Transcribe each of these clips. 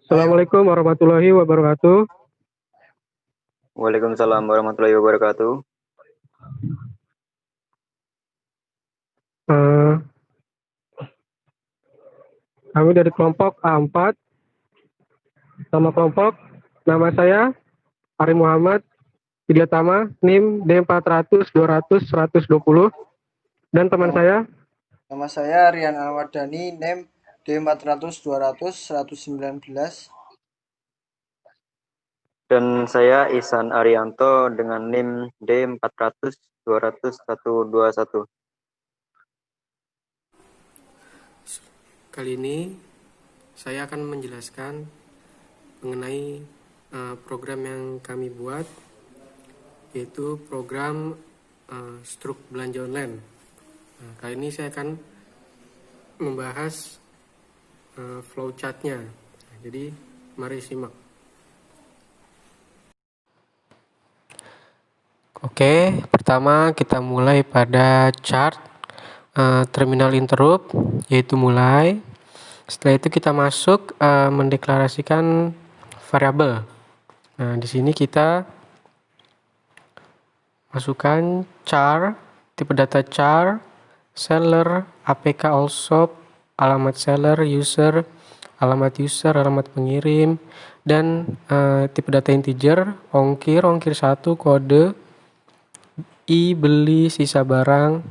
Assalamualaikum warahmatullahi wabarakatuh. Waalaikumsalam warahmatullahi wabarakatuh. Eh, Kami dari kelompok A4. Nama kelompok, nama saya Ari Muhammad Widyatama, NIM D400 200 120, dan teman Nama, saya nama saya Rian Alwardani, NEM D400 200 119. Dan saya Ihsan Arianto dengan NIM D400 200 121. Kali ini saya akan menjelaskan mengenai program yang kami buat, yaitu program struk belanja online. Kali ini saya akan membahas flowchartnya. Jadi mari simak. Oke, pertama kita mulai pada chart terminal interrupt, yaitu mulai. Setelah itu kita masuk mendeklarasikan variabel. Nah, di sini kita masukkan char, tipe data char, seller, APK all shop, alamat seller, user, alamat pengirim, dan tipe data integer, ongkir 1, kode, I beli sisa barang,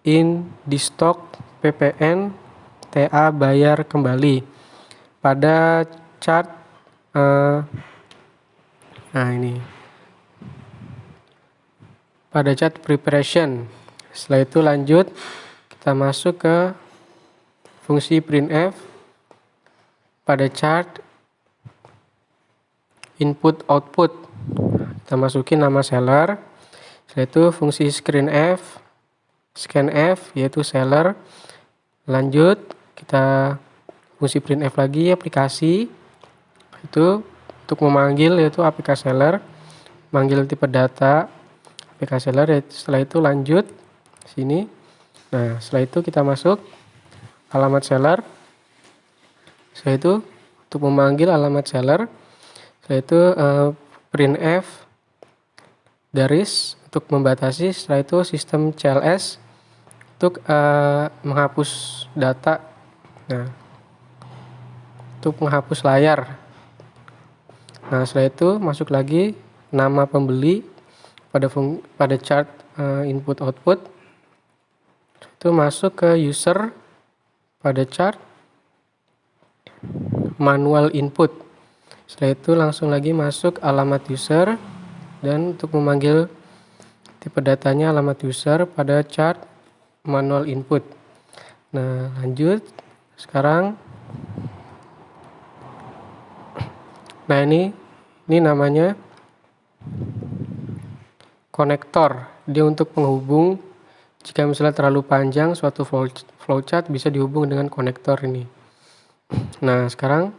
in di stok, PPN, TA bayar kembali. Pada chart pada chart preparation. Setelah itu lanjut kita masuk ke fungsi printf. Pada chart input output kita masukin nama seller. Setelah itu fungsi scanf yaitu seller. Lanjut kita fungsi printf lagi aplikasi, itu untuk memanggil yaitu APK seller, manggil tipe data APK seller. Setelah itu lanjut sini. Nah, setelah itu kita masuk alamat seller. Setelah itu untuk memanggil alamat seller, setelah itu printf garis untuk membatasi. Setelah itu sistem CLS untuk menghapus data. Nah, untuk menghapus layar. Nah, setelah itu masuk lagi nama pembeli pada chart input output. Itu masuk ke user pada chart manual input. Setelah itu langsung lagi masuk alamat user, dan untuk memanggil tipe datanya alamat user pada chart manual input. Nah, lanjut sekarang. Nah, ini namanya konektor. Dia untuk penghubung. Jika misalnya terlalu panjang suatu flowchart bisa dihubung dengan konektor ini. Nah, sekarang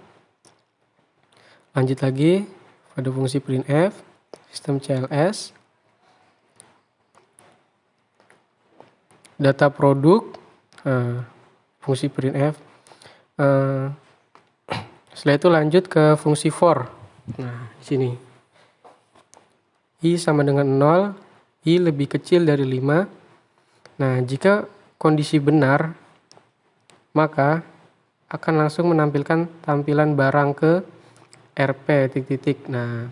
lanjut lagi pada fungsi printf, sistem CLS, data produk, fungsi printf. Setelah itu lanjut ke fungsi for. Nah, di sini I sama dengan 0, I lebih kecil dari 5. Nah, jika kondisi benar, maka akan langsung menampilkan tampilan barang ke RP titik-titik. Nah,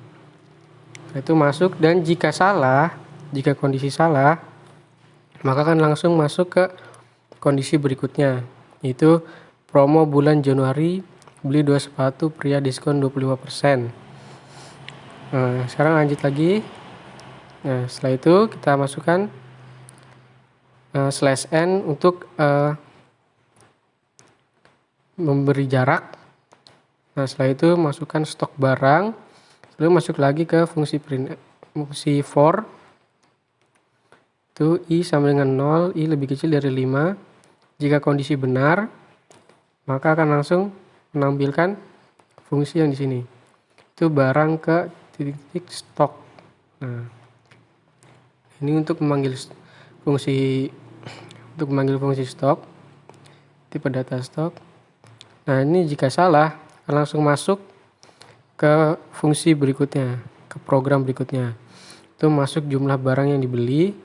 itu masuk, dan jika kondisi salah, maka akan langsung masuk ke kondisi berikutnya, yaitu promo bulan Januari, beli 2 sepatu pria diskon 25%. Nah, sekarang lanjut lagi. Nah, setelah itu kita masukkan /n untuk memberi jarak. Nah, setelah itu masukkan stok barang. Lalu masuk lagi ke fungsi for. Itu I sama dengan 0, I lebih kecil dari 5. Jika kondisi benar, maka akan langsung menampilkan fungsi yang di sini. Itu barang ke titik-titik stok. Nah, ini untuk memanggil fungsi stok, tipe data stok. Nah, ini jika salah akan langsung masuk ke fungsi berikutnya, ke program berikutnya. Itu masuk jumlah barang yang dibeli,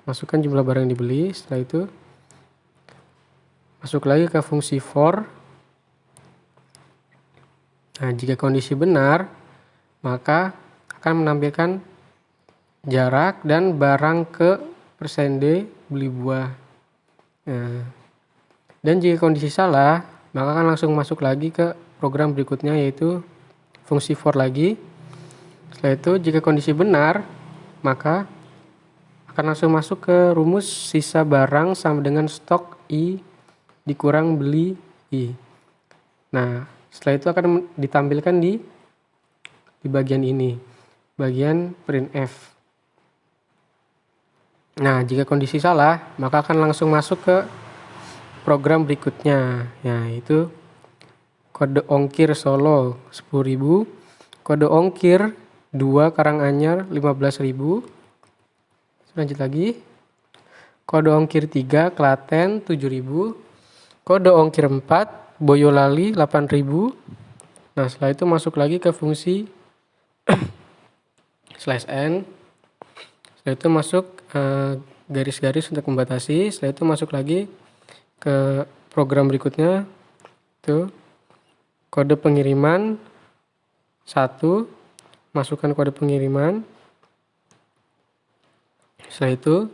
masukkan jumlah barang yang dibeli, setelah itu masuk lagi ke fungsi for. Nah, jika kondisi benar, maka akan menampilkan jarak dan barang ke %D beli buah. Nah, dan jika kondisi salah, maka akan langsung masuk lagi ke program berikutnya, yaitu fungsi for lagi. Setelah itu jika kondisi benar, maka akan langsung masuk ke rumus sisa barang sama dengan stok I dikurang beli I. Nah, setelah itu akan ditampilkan di bagian ini, bagian printf. Nah, jika kondisi salah, maka akan langsung masuk ke program berikutnya, yaitu kode ongkir Solo 10.000, kode ongkir 2 Karanganyar 15.000. Lanjut lagi, kode ongkir 3 Klaten 7.000, kode ongkir 4 Boyolali 8.000. Nah, setelah itu masuk lagi ke fungsi /n. Setelah itu masuk garis-garis untuk membatasi. Setelah itu masuk lagi ke program berikutnya, itu kode pengiriman 1, masukkan kode pengiriman. Setelah itu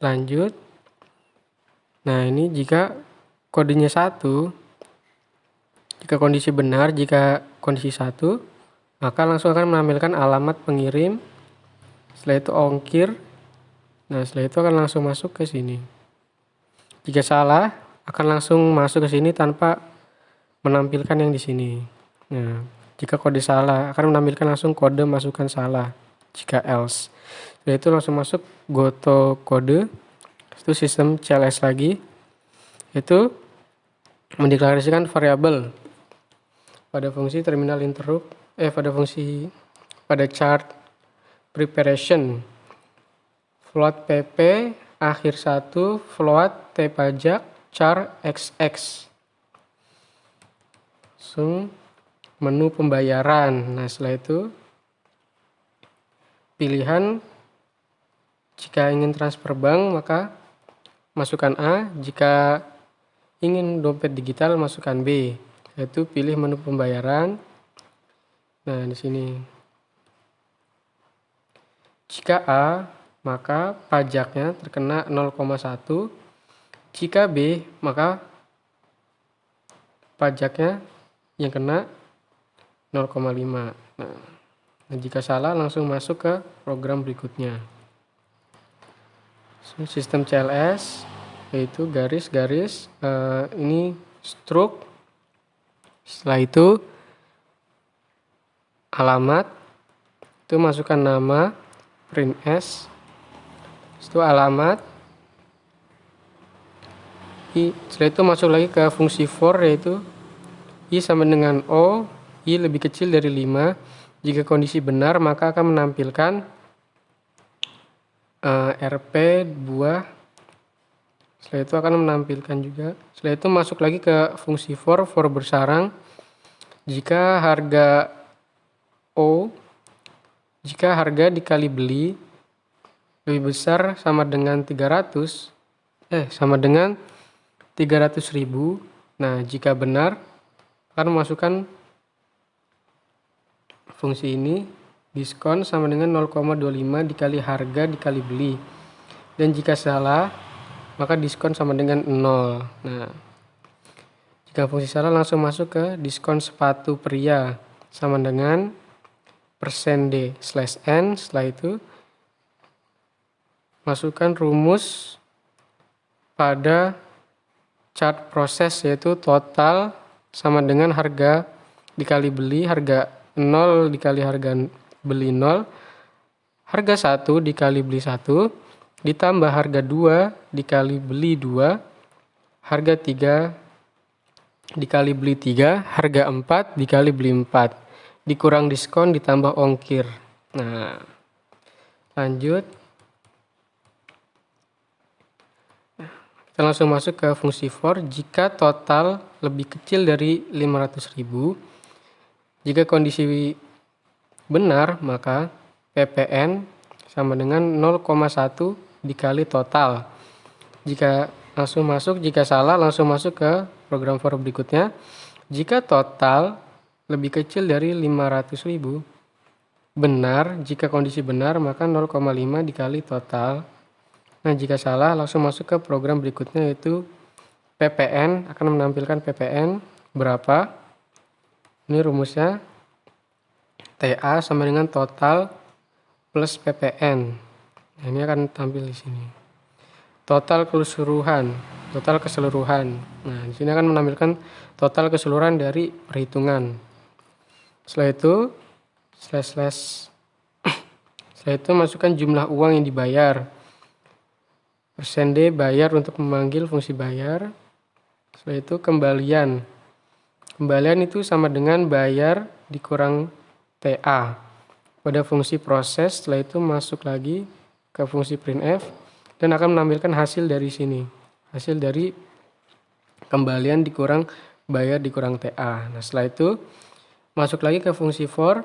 lanjut. Nah, ini jika kodenya 1, jika kondisi benar, jika kondisi 1, maka langsung akan menampilkan alamat pengirim. Setelah itu ongkir. Nah, setelah itu akan langsung masuk ke sini. Jika salah, akan langsung masuk ke sini tanpa menampilkan yang di sini. Nah, jika kode salah, akan menampilkan langsung kode masukan salah. Jika else. Setelah itu langsung masuk goto kode. Itu sistem CLS lagi. Itu mendeklarasikan variabel pada fungsi terminal interrupt, pada chart preparation float pp akhir 1 float t pajak char xx. Langsung menu pembayaran. Nah, setelah itu pilihan, jika ingin transfer bank maka masukkan A, jika ingin dompet digital masukkan B. Yaitu pilih menu pembayaran. Nah, di sini jika A, maka pajaknya terkena 0,1. Jika B, maka pajaknya yang kena 0,5. Nah, jika salah langsung masuk ke program berikutnya. Sistem CLS yaitu garis-garis, ini struk. Setelah itu alamat, itu masukkan nama print s, itu alamat I. Setelah itu masuk lagi ke fungsi for, yaitu I sama dengan O, I lebih kecil dari 5. Jika kondisi benar maka akan menampilkan RP buah. Setelah itu akan menampilkan juga. Setelah itu masuk lagi ke fungsi for bersarang. Jika harga O, jika harga dikali beli lebih besar sama dengan 300.000. Nah, jika benar akan memasukkan fungsi ini, diskon sama dengan 0,25 dikali harga dikali beli. Dan jika salah, maka diskon sama dengan 0. Nah, jika fungsi salah langsung masuk ke diskon sepatu pria sama dengan %D/n. Setelah itu masukkan rumus pada chart proses, yaitu total sama dengan harga dikali beli, harga 0 dikali harga beli 0, harga 1 dikali beli 1, ditambah harga 2 dikali beli 2, harga 3 dikali beli 3, harga 4 dikali beli 4, dikurang diskon ditambah ongkir. Nah, lanjut. Kita langsung masuk ke fungsi for. Jika total lebih kecil dari 500.000, jika kondisi benar, maka PPN sama dengan 0,1 dikali total. Jika salah langsung masuk ke program for berikutnya. Jika total lebih kecil dari 500.000, benar, jika kondisi benar maka 0,5 dikali total. Nah, jika salah langsung masuk ke program berikutnya, yaitu PPN, akan menampilkan PPN berapa. Ini rumusnya, TA sama dengan total plus PPN. Nah, ini akan tampil di sini. Total keseluruhan. Nah, di sini akan menampilkan total keseluruhan dari perhitungan. Setelah itu masukkan jumlah uang yang dibayar. Persen D bayar untuk memanggil fungsi bayar. Setelah itu kembalian. Kembalian itu sama dengan bayar dikurang TA. Pada fungsi proses, setelah itu masuk lagi ke fungsi printf dan akan menampilkan hasil dari sini. Hasil dari kembalian dikurang bayar dikurang TA. Nah, setelah itu masuk lagi ke fungsi for.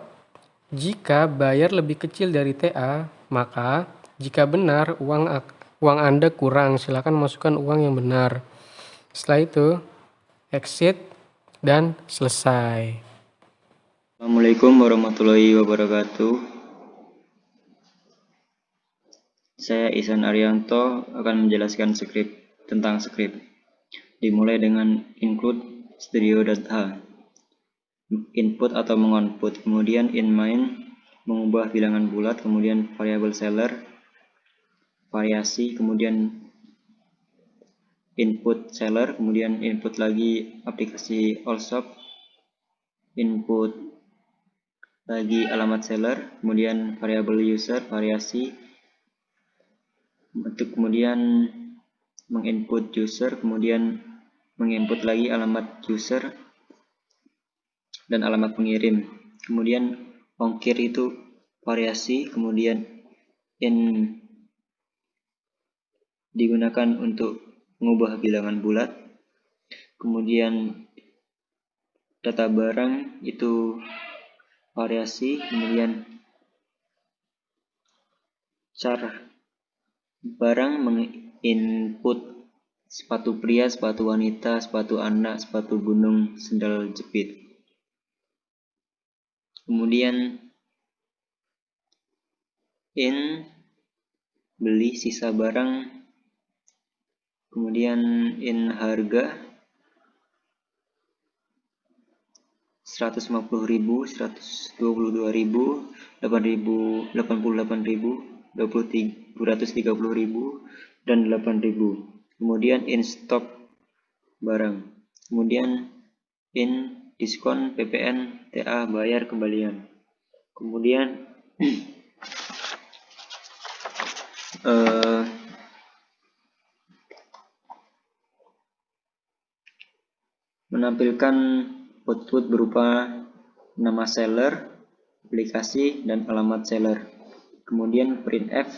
Jika bayar lebih kecil dari TA, maka jika benar uang Anda kurang, silakan masukkan uang yang benar. Setelah itu exit dan selesai. Assalamualaikum warahmatullahi wabarakatuh. Saya Ihsan Arianto akan menjelaskan tentang script. Dimulai dengan include studio.h, input atau mengoutput, kemudian in main mengubah bilangan bulat, kemudian variable seller, variasi, kemudian input seller, kemudian input lagi aplikasi allshop, input lagi alamat seller, kemudian variable user, variasi, untuk kemudian menginput user, kemudian menginput lagi alamat user dan alamat pengirim, kemudian ongkir itu variasi, kemudian in digunakan untuk mengubah bilangan bulat, kemudian data barang itu variasi, kemudian char barang menginput sepatu pria, sepatu wanita, sepatu anak, sepatu gunung, sendal jepit. Kemudian in beli sisa barang, kemudian in harga 150.000, 122.000, 8.000, 88.000, 230.000 dan 8.000. Kemudian in stok barang, kemudian in diskon, PPN, TA, bayar, kembalian. Kemudian menampilkan output berupa nama seller, aplikasi, dan alamat seller. Kemudian printf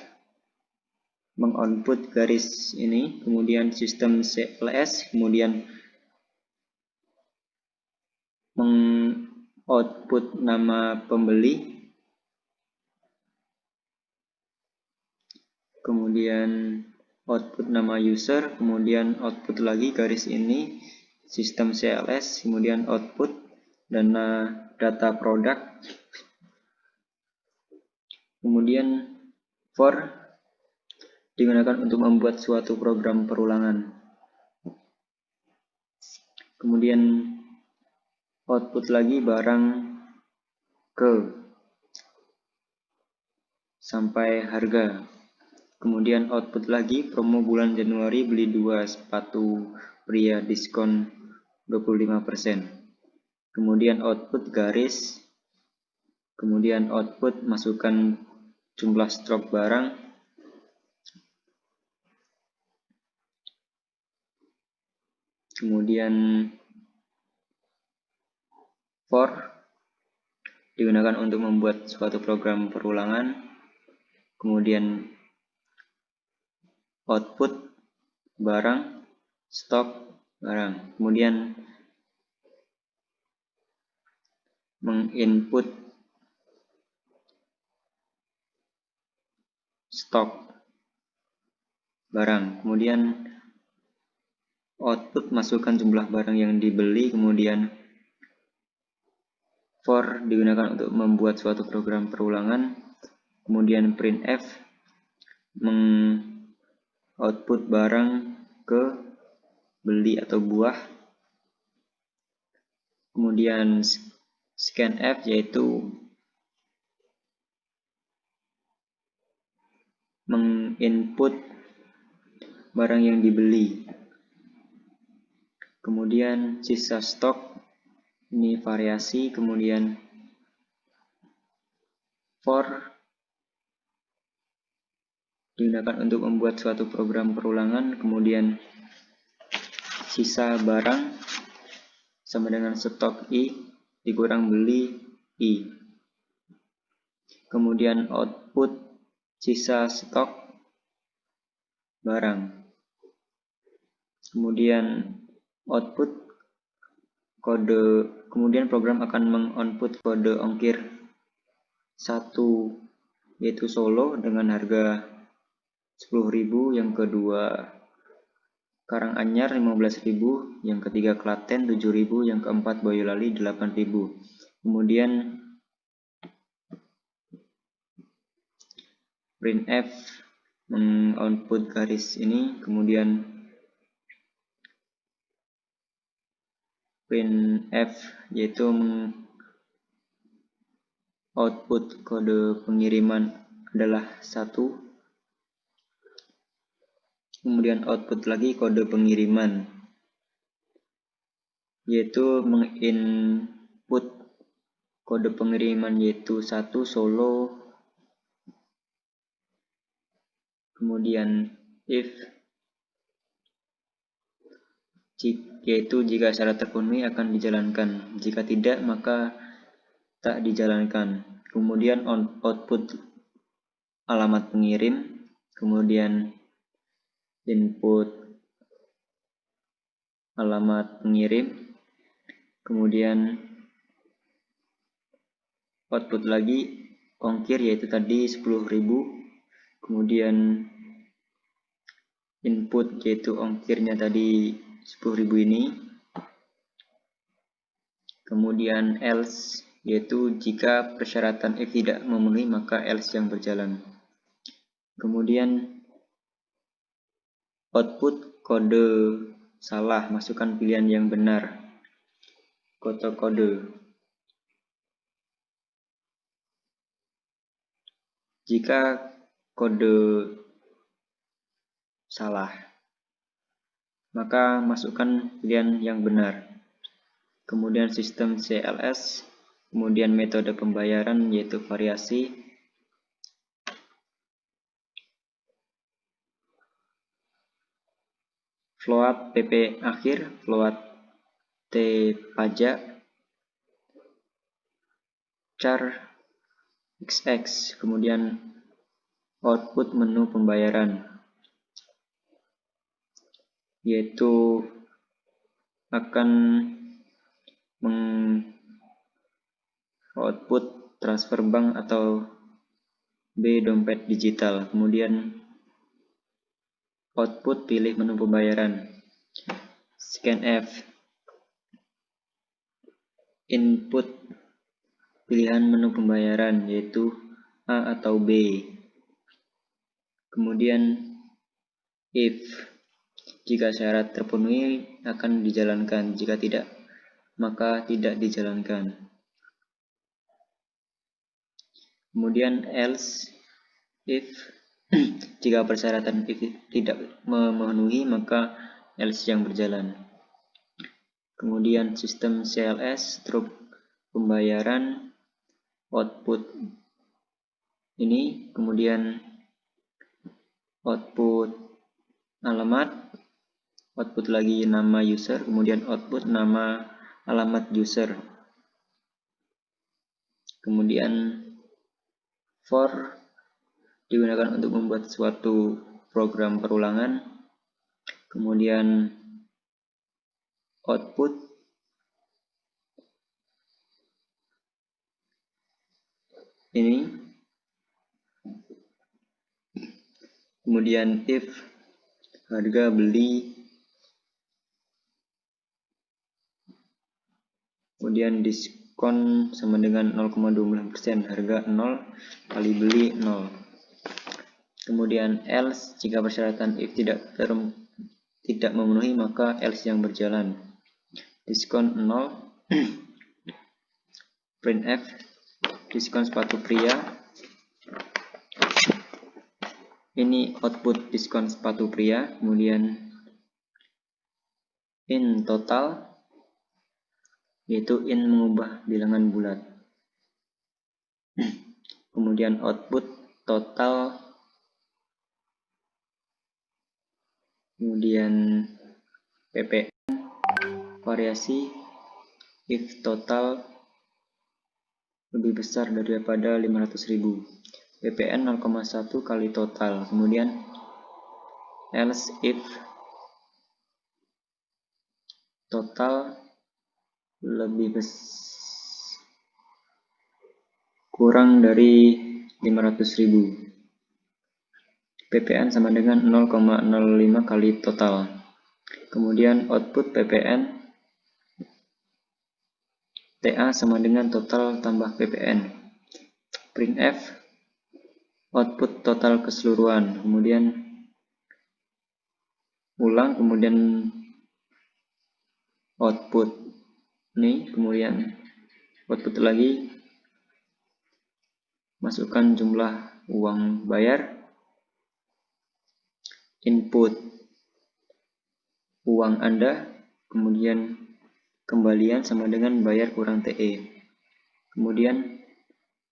mengoutput garis ini, kemudian sistem CLS, kemudian mengoutput nama pembeli, kemudian output nama user, kemudian output lagi garis ini, sistem CLS, kemudian output data produk, kemudian for digunakan untuk membuat suatu program perulangan, kemudian output lagi barang ke sampai harga, kemudian output lagi promo bulan Januari, beli 2 sepatu pria diskon 25%, kemudian output garis, kemudian output masukkan jumlah stok barang, kemudian for digunakan untuk membuat suatu program perulangan, kemudian output barang, stok barang. Kemudian menginput stok barang. Kemudian output masukkan jumlah barang yang dibeli. Kemudian for digunakan untuk membuat suatu program perulangan. Kemudian printf output barang ke beli atau buah. Kemudian scanf yaitu menginput barang yang dibeli. Kemudian sisa stok ini variasi. Kemudian for digunakan untuk membuat suatu program perulangan. Kemudian sisa barang sama dengan stok i dikurang beli i. Kemudian output sisa stok barang. Kemudian output kode, kemudian program akan mengoutput kode ongkir 1 yaitu Solo dengan harga 10.000, yang kedua Karanganyar 15.000, yang ketiga Klaten 7.000, yang keempat Boyolali 8.000. Kemudian printf mengoutput garis ini. Kemudian printf yaitu output kode pengiriman adalah 1. Kemudian output lagi kode pengiriman yaitu menginput kode pengiriman yaitu 1 Solo. Kemudian if yaitu jika syarat terpenuhi akan dijalankan, jika tidak maka tak dijalankan. Kemudian output alamat pengirim. Kemudian input alamat pengirim. Kemudian output lagi ongkir yaitu tadi 10.000. Kemudian input yaitu ongkirnya tadi 10.000 ini. Kemudian else yaitu jika persyaratan if tidak memenuhi maka else yang berjalan. Kemudian output kode salah, masukkan pilihan yang benar. Kode. Jika kode salah maka masukkan pilihan yang benar. Kemudian sistem CLS. Kemudian metode pembayaran yaitu variasi. Float pp akhir, float t pajak, char xx. Kemudian output menu pembayaran yaitu akan output transfer bank atau B dompet digital. Kemudian output pilih menu pembayaran. Scanf input pilihan menu pembayaran yaitu A atau B. Kemudian if jika syarat terpenuhi akan dijalankan, jika tidak maka tidak dijalankan. Kemudian else if jika persyaratan if tidak memenuhi maka else yang berjalan. Kemudian sistem CLS struk pembayaran output ini. Kemudian output alamat, output lagi nama user, kemudian output nama alamat user. Kemudian for digunakan untuk membuat suatu program perulangan. Kemudian output ini, kemudian if harga beli, kemudian diskon sama dengan 0,25%, harga 0 kali beli 0. Kemudian else, jika persyaratan if tidak memenuhi maka else yang berjalan. Diskon 0, printf, diskon sepatu pria. Ini output diskon sepatu pria, kemudian in total, yaitu in mengubah bilangan bulat. Kemudian output total, kemudian ppn variasi if total lebih besar daripada 500.000, ppn 0,1 kali total. Kemudian else if total lebih kurang dari 500.000, ppn sama dengan 0,05 kali total. Kemudian output ppn TA sama dengan total tambah ppn. Printf output total keseluruhan, kemudian ulang, kemudian output nih, kemudian output lagi, masukkan jumlah uang bayar, input uang Anda, kemudian kembalian sama dengan bayar kurang TE. Kemudian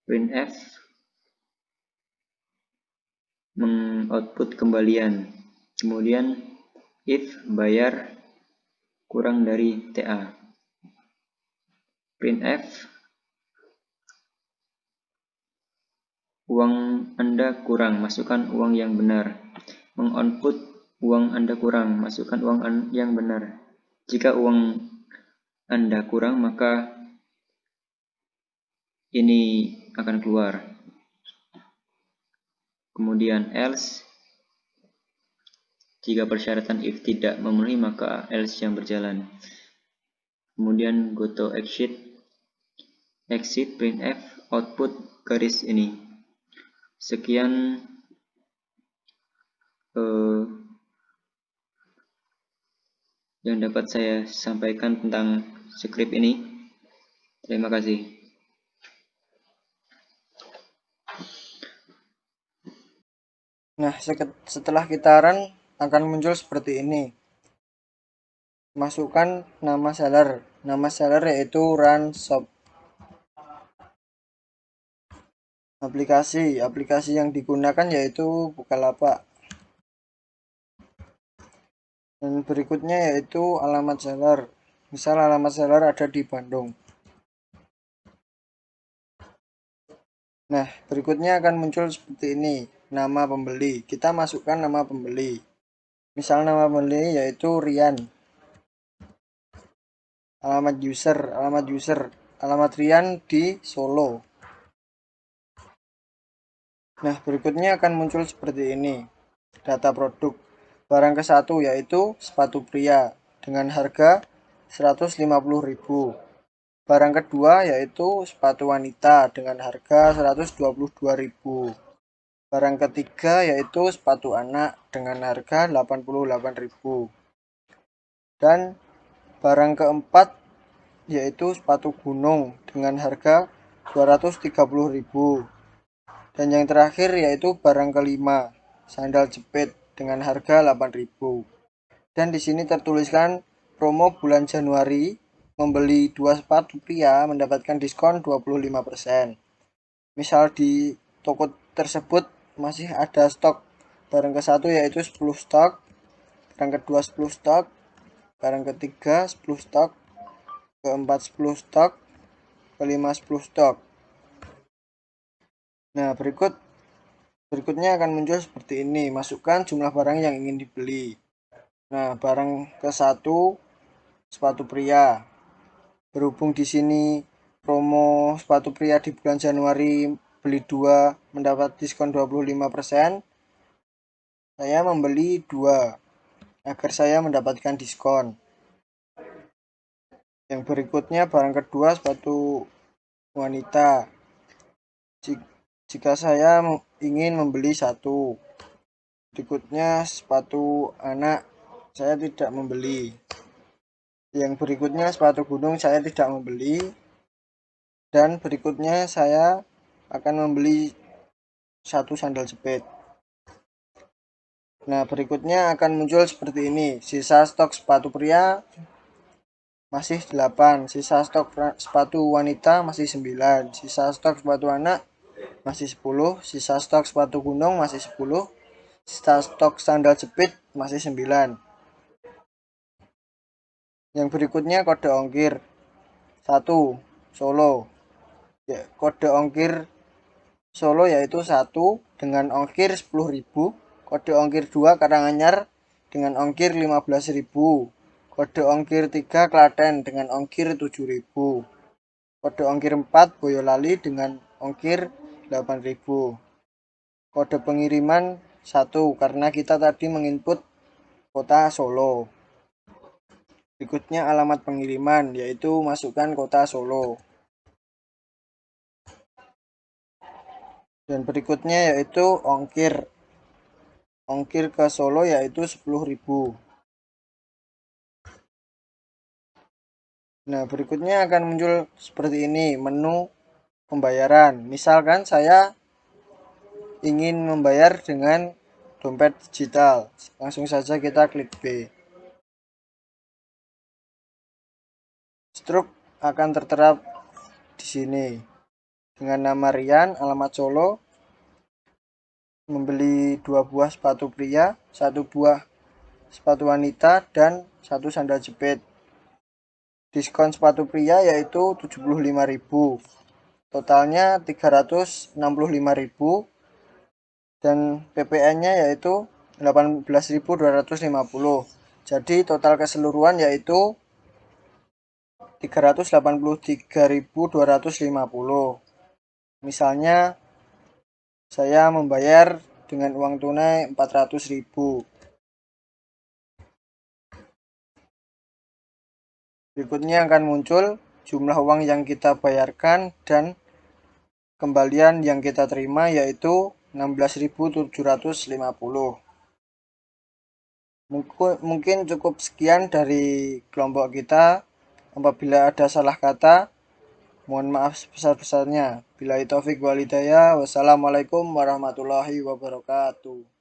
printf mengoutput kembalian, kemudian if bayar kurang dari TA. Printf uang Anda kurang, masukkan uang yang benar. Mengoutput uang Anda kurang, masukkan uang yang benar. Jika uang Anda kurang, maka ini akan keluar. Kemudian else, jika persyaratan if tidak memenuhi maka else yang berjalan. Kemudian go to exit printf output garis ini. Sekian yang dapat saya sampaikan tentang script ini. Terima kasih. Nah, setelah kita run akan muncul seperti ini. Masukkan nama seller. Nama seller yaitu run shop. Aplikasi yang digunakan yaitu Bukalapak. Dan berikutnya yaitu alamat seller. Misal alamat seller ada di Bandung. Nah, berikutnya akan muncul seperti ini. Nama pembeli. Kita masukkan nama pembeli. Misal nama pembeli yaitu Rian. Alamat Rian di Solo. Nah, berikutnya akan muncul seperti ini. Data produk. Barang ke-1 yaitu sepatu pria dengan harga 150.000. Barang kedua yaitu sepatu wanita dengan harga 122.000. Barang ketiga yaitu sepatu anak dengan harga 88.000. Dan barang keempat yaitu sepatu gunung dengan harga 230.000. Dan yang terakhir yaitu barang kelima, sandal jepit dengan harga 8.000. Dan di sini tertuliskan promo bulan Januari, membeli 2 sepatu pria mendapatkan diskon 25%. Misal di toko tersebut masih ada stok barang ke-1 yaitu 10 stok, barang kedua 10 stok, barang ketiga 10 stok, keempat 10 stok, kelima 10 stok. Nah, berikutnya akan muncul seperti ini. Masukkan jumlah barang yang ingin dibeli. Nah, barang ke-1 sepatu pria. Berhubung di sini promo sepatu pria di bulan Januari beli 2 mendapat diskon 25%, saya membeli 2 agar saya mendapatkan diskon. Yang berikutnya barang kedua sepatu wanita. Jika saya ingin membeli 1, berikutnya sepatu anak saya tidak membeli. Yang berikutnya sepatu gunung saya tidak membeli. Dan berikutnya saya akan membeli 1 sandal jepit. Nah, berikutnya akan muncul seperti ini. Sisa stok sepatu pria masih 8, sisa stok sepatu wanita masih 9, sisa stok sepatu anak masih 10, sisa stok sepatu gunung masih 10, sisa stok sandal jepit masih 9. Yang berikutnya kode ongkir 1 Solo. Ya, kode ongkir Solo yaitu 1 dengan ongkir 10.000, kode ongkir 2 Karanganyar dengan ongkir 15.000, kode ongkir 3 Klaten dengan ongkir 7.000, kode ongkir 4 Boyolali dengan ongkir 8.000. Kode pengiriman 1 karena kita tadi menginput kota Solo. Berikutnya alamat pengiriman yaitu masukkan kota Solo. Dan berikutnya yaitu ongkir. Ongkir ke Solo yaitu 10.000. Nah, berikutnya akan muncul seperti ini menu pembayaran. Misalkan saya ingin membayar dengan dompet digital. Langsung saja kita klik B. Struk akan tertera di sini dengan nama Rian, alamat Solo, membeli 2 buah sepatu pria, 1 buah sepatu wanita, dan 1 sandal jepit. Diskon sepatu pria yaitu 75.000, totalnya 365.000, dan PPN-nya yaitu 18.250. Jadi total keseluruhan yaitu 383.250. Misalnya saya membayar dengan uang tunai 400.000. Berikutnya akan muncul jumlah uang yang kita bayarkan dan kembalian yang kita terima yaitu 16.750. Mungkin cukup sekian dari kelompok kita. Apabila ada salah kata, mohon maaf sebesar-besarnya. Billahi taufik wal hidayah. Wassalamualaikum warahmatullahi wabarakatuh.